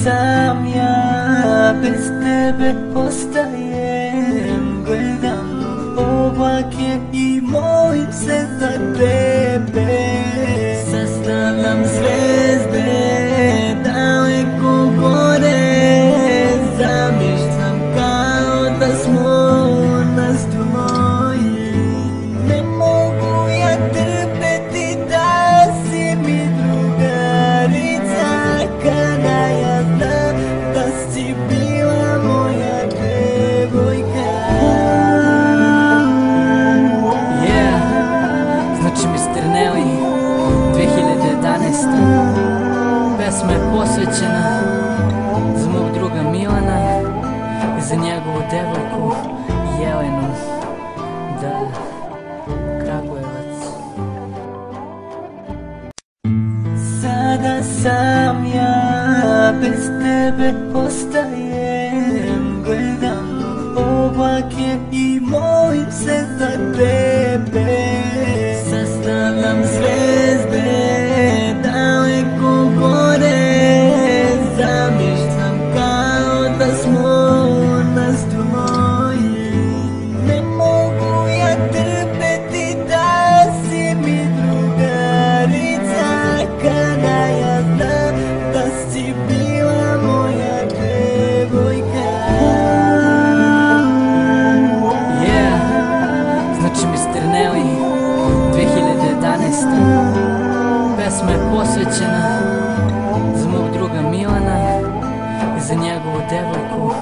sam ja, bez tebe ostajem. Gledam oblake i molim se za tebe. Sastavljam zvezde daleko gore, zamišljam kao da smo nastroji. Ne mogu ja trpeti da si mi drugarica, kada ja znam da si bila moja devojka. Znači Mr. Nelly, 2011. Pesma je posvećena za mog druga Milana i za njegovu devojku Jelenu. Da, Kragujevac. Sada sam ja, bez tebe ostajem. Gledam oblake i molim se za tebe. Sastavljam zvezde daleko gore, zamišljam kao da smo nastroji. Ne mogu ja trpeti da si mi drugarica, kada ja znam da si bila moja devojka. Znači Mr. Nelly, 2011. Pesma je posvećena za mog druga Milana i za njegovu devojku